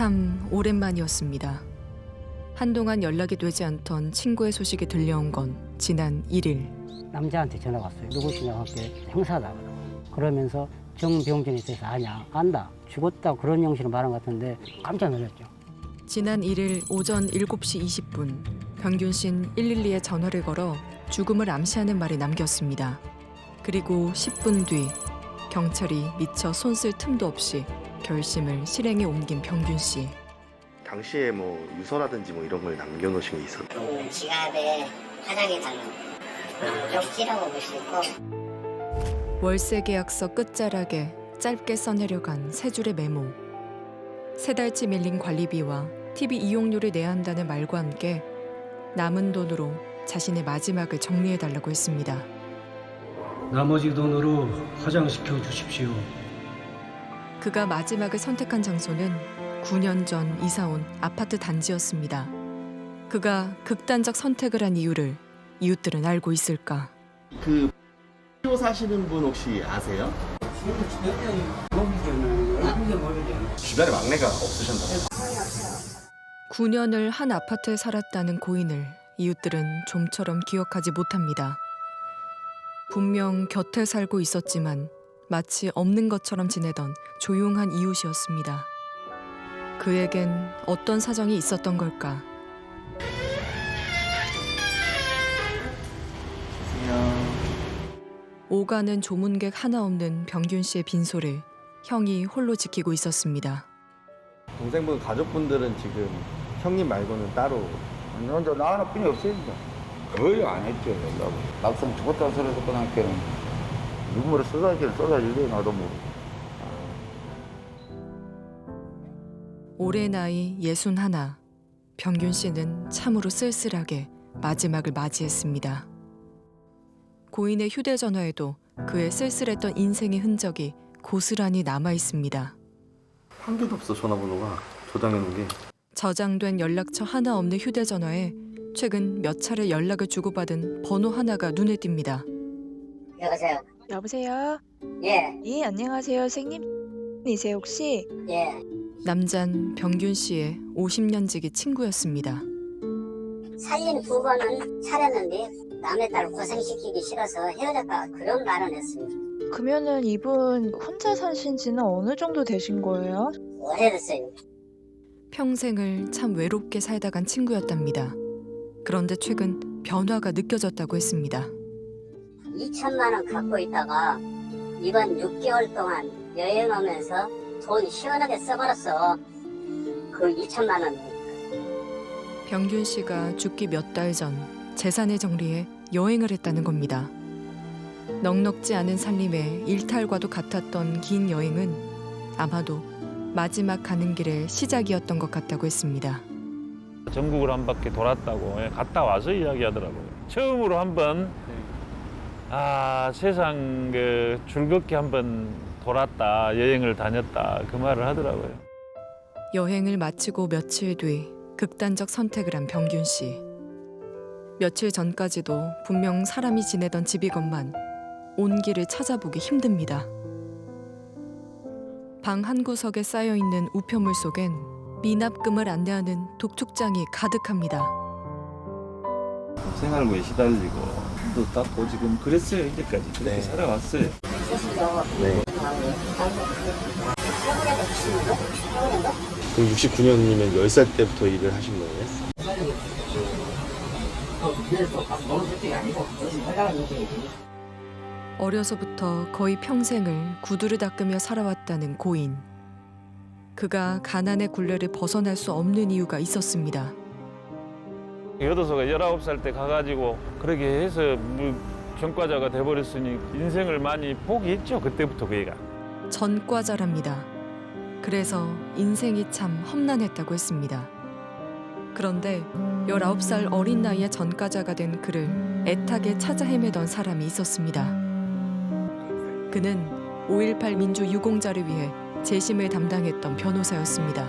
참 오랜만이었습니다. 한동안 연락이 되지 않던 친구의 소식이 들려온 건 지난 1일. 남자한테 전화가 왔어요. 누구시냐고 할게 형사다. 그러면서 정병준에 대해서 아냐? 안다. 죽었다. 그런 형식으로 말한 것 같은데 깜짝 놀랐죠. 지난 1일 오전 7시 20분 병균 씨는 112에 전화를 걸어 죽음을 암시하는 말을 남겼습니다. 그리고 10분 뒤 경찰이 미처 손쓸 틈도 없이 결심을 실행에 옮긴 병균 씨. 당시에 뭐 유서라든지 뭐 이런 걸 남겨놓으신 게 있었나요? 지갑에 화장이 담은 쪽지라고 볼 수 있고 월세 계약서 끝자락에 짧게 써내려간 세 줄의 메모. 세 달치 밀린 관리비와 TV 이용료를 내야 한다는 말과 함께 남은 돈으로 자신의 마지막을 정리해달라고 했습니다. 나머지 돈으로 화장시켜 주십시오. 그가 마지막을 선택한 장소는 9년 전 이사온 아파트 단지였습니다. 그가 극단적 선택을 한 이유를 이웃들은 알고 있을까? 그 X로 사시는 분 혹시 아세요? 주변에 막내가 없으셨나요? 9년을 한 아파트에 살았다는 고인을 이웃들은 좀처럼 기억하지 못합니다. 분명 곁에 살고 있었지만 마치 없는 것처럼 지내던 조용한 이웃이었습니다. 그에겐 어떤 사정이 있었던 걸까? 오가는 조문객 하나 없는 병균 씨의 빈소를 형이 홀로 지키고 있었습니다. 동생분 가족분들은 지금 형님 말고는 따로 먼저 나 하나뿐이 없으니까 거의 안 했죠. 연락을. 막상 죽었다는 소리 듣고 나니까는 누구를 쏟아지게 나도 모르고. 올해 나이 61. 병균 씨는 참으로 쓸쓸하게 마지막을 맞이했습니다. 고인의 휴대전화에도 그의 쓸쓸했던 인생의 흔적이 고스란히 남아 있습니다. 한 개도 없어. 전화번호가 저장해놓은 게. 저장된 연락처 하나 없는 휴대전화에 최근 몇 차례 연락을 주고받은 번호 하나가 눈에 띕니다. 여보세요. 여보세요? 예, 예, 안녕하세요. 선생님이세요, 혹시? 예. 남잔 병균 씨의 50년 지기 친구였습니다. 살림 두 번은 차렸는데 남의 딸 고생시키기 싫어서 헤어졌다 그런 말은 했습니다. 그러면은 이분 혼자 사신 지는 어느 정도 되신 거예요? 오래됐어요. 평생을 참 외롭게 살다 간 친구였답니다. 그런데 최근 변화가 느껴졌다고 했습니다. 2천만 원 갖고 있다가 이번 6개월 동안 여행하면서 돈 시원하게 써버렸어. 그 2천만 원. 병균 씨가 죽기 몇 달 전 재산을 정리해 여행을 했다는 겁니다. 넉넉지 않은 살림의 일탈과도 같았던 긴 여행은 아마도 마지막 가는 길의 시작이었던 것 같다고 했습니다. 전국을 한 바퀴 돌았다고 갔다 와서 이야기하더라고요. 처음으로 한번 세상 즐겁게 한번 돌았다, 여행을 다녔다 그 말을 하더라고요. 여행을 마치고 며칠 뒤 극단적 선택을 한 병균 씨. 며칠 전까지도 분명 사람이 지내던 집이건만 온 길을 찾아보기 힘듭니다. 방 한 구석에 쌓여있는 우편물 속엔 미납금을 안내하는 독촉장이 가득합니다. 생활고에 시달리고 또 닦고 지금 그랬어요. 이제까지 그렇게 살아왔어요. 네. 그럼 69년이면 10살 때부터 일을 하신 거예요? 어려서부터 거의 평생을 구두를 닦으며 살아왔다는 고인. 그가 가난의 굴레를 벗어날 수 없는 이유가 있었습니다. 여도소가 19살 때 가가지고 그렇게 해서 전과자가 돼버렸으니 인생을 많이 포기했죠. 그때부터 그 애가. 전과자랍니다. 그래서 인생이 참 험난했다고 했습니다. 그런데 19살 어린 나이에 전과자가 된 그를 애타게 찾아 헤매던 사람이 있었습니다. 그는 5.18 민주 유공자를 위해 재심을 담당했던 변호사였습니다.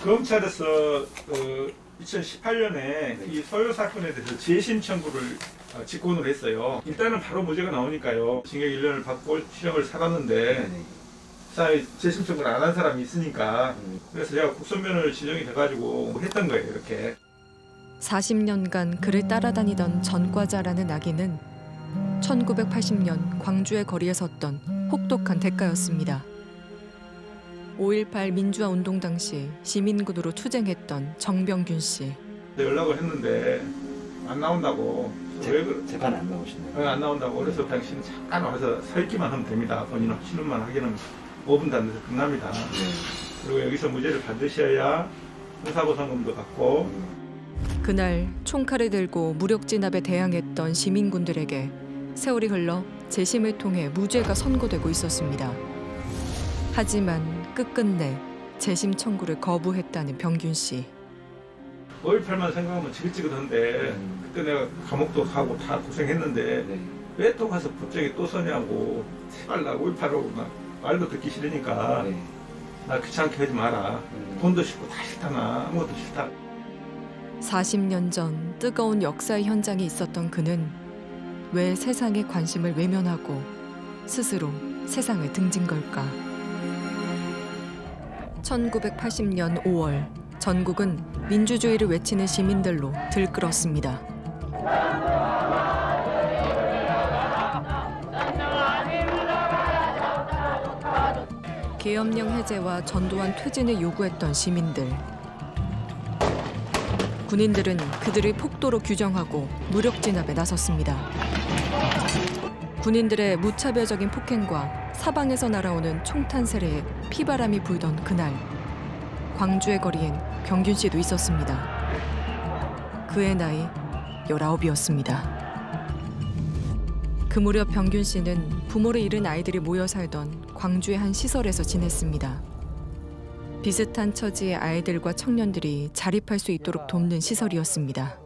검찰에서 2018년에 이 소요 사건에 대해서 재심 청구를 직권을 했어요. 일단은 바로 무죄가 나오니까요. 징역 1년을 받고 실형을 살았는데 사회 재심 청구를 안 한 사람이 있으니까 그래서 제가 국선변을 지정이 돼가지고 했던 거예요. 이렇게. 40년간 그를 따라다니던 전과자라는 악인은 1980년 광주의 거리에 섰던 혹독한 대가였습니다. 5.18 민주화 운동 당시 시민군으로 투쟁했던 정병균 씨. 연락을 했는데 안 나온다고. 재판 안 나오시나요? 안 나온다고. 그래서 당신은 잠깐 와서 서 있기만 하면 됩니다. 본인은 신문만 하기는 5분도 안 돼서 끝납니다. 그리고 여기서 무죄를 받으셔야 형사보상금도 받고. 그날 총칼을 들고 무력 진압에 대항했던 시민군들에게 세월이 흘러 재심을 통해 무죄가 선고되고 있었습니다. 하지만 끝끝내 재심 청구를 거부했다는 병균 씨. 5.18만 생각하면 지긋지긋한데 그때 내가 감옥도 가고 다 고생했는데 왜 또 가서 법정에 또 서냐고. 제발 나 5.18하고 나 말도 듣기 싫으니까 나 귀찮게 하지 마라. 돈도 싫고 다 싫다. 나 아무것도 싫다. 40년 전 뜨거운 역사의 현장에 있었던 그는 왜 세상의 관심을 외면하고 스스로 세상을 등진 걸까? 1980년 5월 전국은 민주주의를 외치는 시민들로 들끓었습니다. 계엄령 해제와 전두환 퇴진을 요구했던 시민들. 군인들은 그들을 폭도로 규정하고 무력 진압에 나섰습니다. 군인들의 무차별적인 폭행과 사방에서 날아오는 총탄 세례에 피바람이 불던 그날, 광주의 거리엔 병균 씨도 있었습니다. 그의 나이 19이었습니다. 그 무렵 병균 씨는 부모를 잃은 아이들이 모여 살던 광주의 한 시설에서 지냈습니다. 비슷한 처지의 아이들과 청년들이 자립할 수 있도록 돕는 시설이었습니다.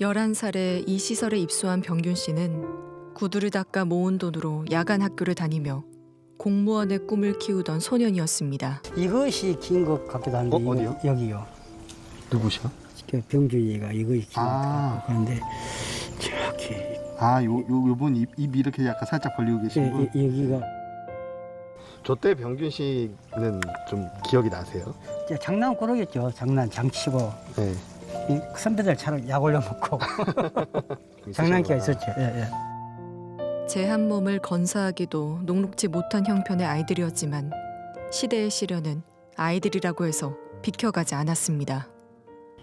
11살에 이 시설에 입소한 병균 씨는 구두를 닦아 모은 돈으로 야간 학교를 다니며 공무원의 꿈을 키우던 소년이었습니다. 이것이 긴 것 같기도 한데 어디요? 여기요. 누구시요? 그 병준이가 이것이 긴 것 같고 그런데 정확히 요분 입 이렇게 약간 살짝 벌리고 계신 분? 여기가 저때 병균 씨는 좀 기억이 나세요? 장난꾸러기였죠. 장치고 네. 이 선배들 차로 약 올려먹고 장난기가 있었죠. 예. 제 한 몸을 건사하기도 녹록지 못한 형편의 아이들이었지만 시대의 시련은 아이들이라고 해서 비켜가지 않았습니다.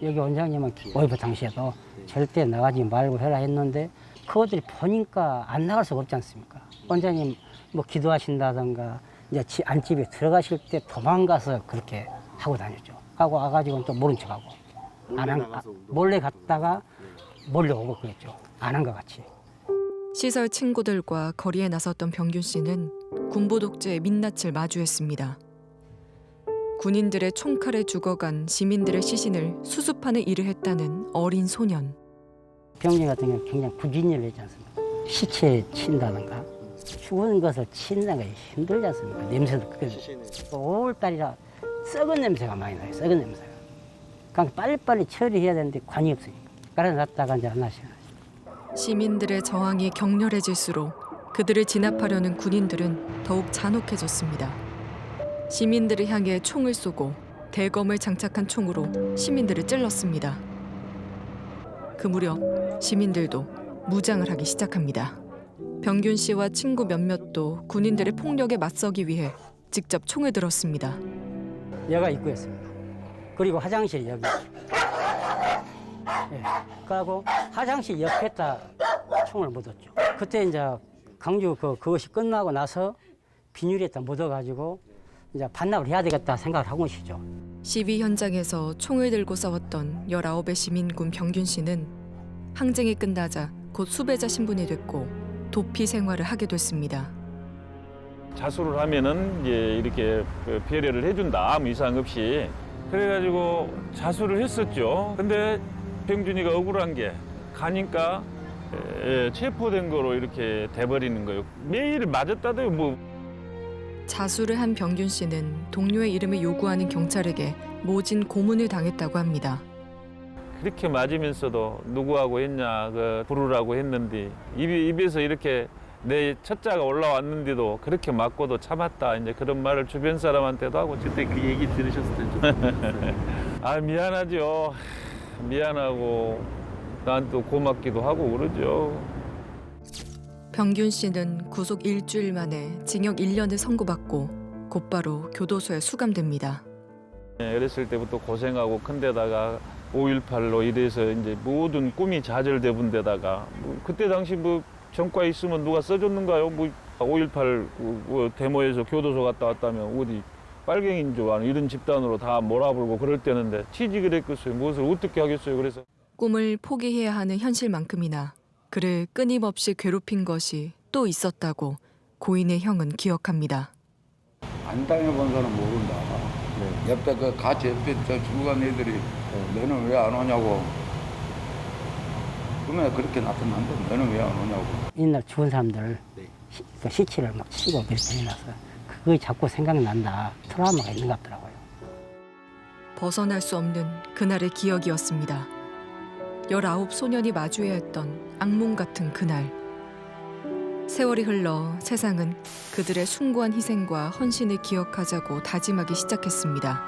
여기 원장님은 5.18 당시에도 절대 나가지 말고 해라 했는데 그것들이 보니까 안 나갈 수가 없지 않습니까? 원장님 뭐 기도하신다던가 이제 안집에 들어가실 때 도망가서 그렇게 하고 다녔죠. 하고 와가지고는 또 모른 척하고 몰래 갔다가 몰려오고 그랬죠. 안 한 것 같이. 시설 친구들과 거리에 나섰던 병균 씨는 군부 독재의 민낯을 마주했습니다. 군인들의 총칼에 죽어간 시민들의 시신을 수습하는 일을 했다는 어린 소년. 병진 같은 경우는 굉장히 부진일을 했지 않습니까? 시체에 친다든가 죽은 것을 친다는 게 힘들지 않습니까? 냄새도 크게. 5월달이라 썩은 냄새가 많이 나요. 썩은 냄새가. 그러니까 빨리빨리 처리해야 되는데 관이 없으니까. 깔아놨다가 이제 안 하시나. 시민들의 저항이 격렬해질수록 그들을 진압하려는 군인들은 더욱 잔혹해졌습니다. 시민들을 향해 총을 쏘고 대검을 장착한 총으로 시민들을 찔렀습니다. 그 무렵 시민들도 무장을 하기 시작합니다. 병균 씨와 친구 몇몇도 군인들의 폭력에 맞서기 위해 직접 총을 들었습니다. 여가 입구였습니다. 그리고 화장실 여기. 예. 그리고 화장실 옆에다 총을 묻었죠. 그때 이제 강주 그것이 끝나고 나서 비닐에다 묻어가지고 이제 반납을 해야 되겠다 생각을 하고 계시죠. 시위 현장에서 총을 들고 싸웠던 19의 시민군 병균 씨는 항쟁이 끝나자 곧 수배자 신분이 됐고 도피 생활을 하게 됐습니다. 자수를 하면은 이제 이렇게 배려를 해준다, 아무 이상 없이. 그래가지고 자수를 했었죠. 근데 병준이가 억울한 게 가니까 체포된 거로 이렇게 돼버리는 거예요. 매일 맞았다도 뭐. 자수를 한 병균 씨는 동료의 이름을 요구하는 경찰에게 모진 고문을 당했다고 합니다. 그렇게 맞으면서도 누구하고 했냐, 부르라고 했는데 입에서 이렇게 내 첫자가 올라왔는데도 그렇게 맞고도 참았다. 이제 그런 말을 주변 사람한테도 하고. 그때 그 얘기 들으셨을 때 아, 미안하죠. 미안하고 난 또 고맙기도 하고 그러죠. 병균 씨는 구속 일주일 만에 징역 1년을 선고받고 곧바로 교도소에 수감됩니다. 어렸을 때부터 고생하고 큰 데다가 5.18로 이래서 이제 모든 꿈이 좌절돼 본 데다가 그때 당시 전과에 있으면 누가 써줬는가요? 5.18 데모에서 교도소 갔다 왔다면 어디 빨갱이인 줄 아는 이런 집단으로 다 몰아불고 그럴 때는데 취직을 했겠어요. 무엇을 어떻게 하겠어요. 그래서 꿈을 포기해야 하는 현실만큼이나 그를 끊임없이 괴롭힌 것이 또 있었다고 고인의 형은 기억합니다. 안 당해본 사람 모른다. 옆에 같이 옆에 죽어간 애들이 너는 왜 안 오냐고. 꿈에 그렇게 나타난다. 너는 왜 안 오냐고. 옛날 죽은 사람들 그 시체를 막 치고 그렇게 해놔서 그거 자꾸 생각난다. 트라우마가 있는 것 같더라고요. 벗어날 수 없는 그날의 기억이었습니다. 19 소년이 마주해야 했던 악몽 같은 그날. 세월이 흘러 세상은 그들의 숭고한 희생과 헌신을 기억하자고 다짐하기 시작했습니다.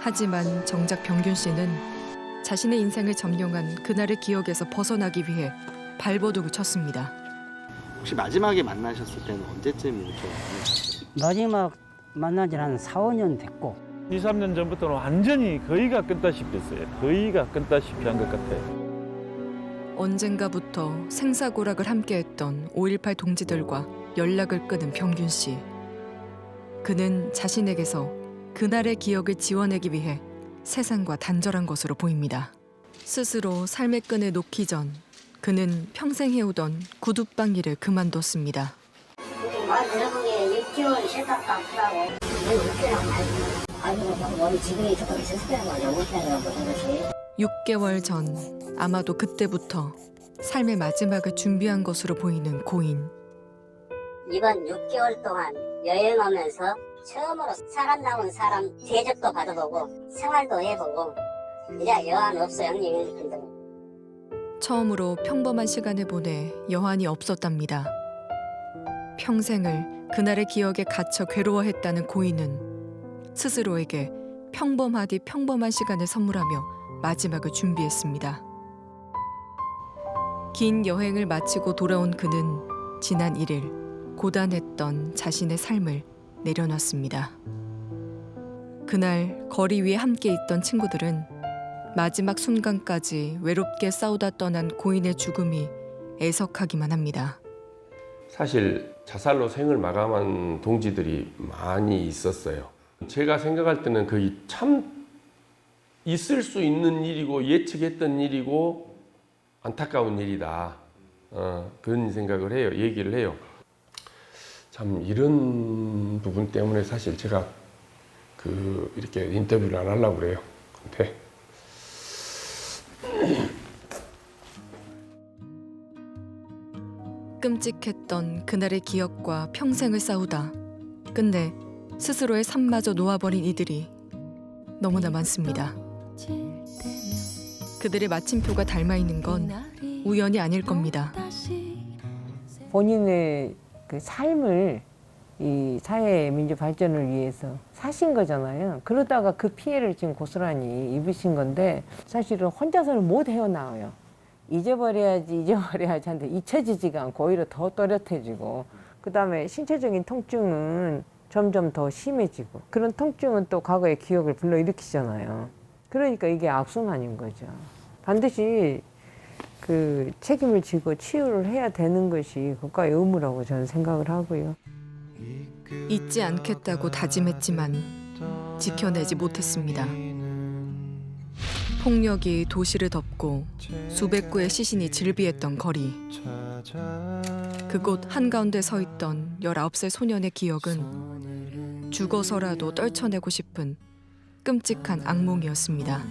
하지만 정작 병균 씨는 자신의 인생을 점령한 그날의 기억에서 벗어나기 위해 발버둥을 쳤습니다. 혹시 마지막에 만나셨을 때는 언제쯤 이렇게 마지막 만난 지는 한 4, 5년 됐고 2, 3년 전부터는 완전히 거의가 끊다시피 했어요. 거의가 끊다시피 한 것 같아요. 언젠가부터 생사고락을 함께했던 5.18 동지들과 연락을 끊은 병균 씨. 그는 자신에게서 그날의 기억을 지워내기 위해 세상과 단절한 것으로 보입니다. 스스로 삶의 끈을 놓기 전 그는 평생 해오던 구둣방 일을 그만뒀습니다. 말 들어보기에 6개월 쉬었다고 하더라고. 왜 6개월 말고. 아니, 머리 지금이 조금 있었을 때는 거죠. 5개월 보는 것이. 6개월 전 아마도 그때부터 삶의 마지막을 준비한 것으로 보이는 고인. 이번 6개월 동안 여행하면서 처음으로 살아남은 사람 대접도 받아보고 생활도 해보고 이제 여한 없어 형님. 처음으로 평범한 시간을 보내 여한이 없었답니다. 평생을 그날의 기억에 갇혀 괴로워했다는 고인은 스스로에게 평범하디 평범한 시간을 선물하며 마지막을 준비했습니다. 긴 여행을 마치고 돌아온 그는 지난 1일 고단했던 자신의 삶을 내려놨습니다. 그날 거리 위에 함께 있던 친구들은 마지막 순간까지 외롭게 싸우다 떠난 고인의 죽음이 애석하기만 합니다. 사실 자살로 생을 마감한 동지들이 많이 있었어요. 제가 생각할 때는 거의 참 있을 수 있는 일이고 예측했던 일이고 안타까운 일이다. 그런 생각을 해요. 얘기를 해요. 참 이런 부분 때문에 사실 제가 이렇게 인터뷰를 안 하려고 그래요. 근데 끔찍했던 그날의 기억과 평생을 싸우다 끝내 스스로의 삶마저 놓아버린 이들이 너무나 많습니다. 그들의 마침표가 닮아있는 건 우연이 아닐 겁니다. 본인의 그 삶을 이 사회 민주 발전을 위해서 사신 거잖아요. 그러다가 그 피해를 지금 고스란히 입으신 건데 사실은 혼자서는 못 헤어나와요. 잊어버려야지 하는데 잊혀지지가 않고 오히려 더 또렷해지고 그다음에 신체적인 통증은 점점 더 심해지고 그런 통증은 또 과거의 기억을 불러일으키잖아요. 그러니까 이게 악순환인 거죠. 반드시 그 책임을 지고 치유를 해야 되는 것이 국가의 의무라고 저는 생각을 하고요. 잊지 않겠다고 다짐했지만 지켜내지 못했습니다. 폭력이 도시를 덮고 수백 구의 시신이 질비했던 거리. 그곳 한가운데 서 있던 19살 소년의 기억은 죽어서라도 떨쳐내고 싶은 끔찍한 악몽이었습니다.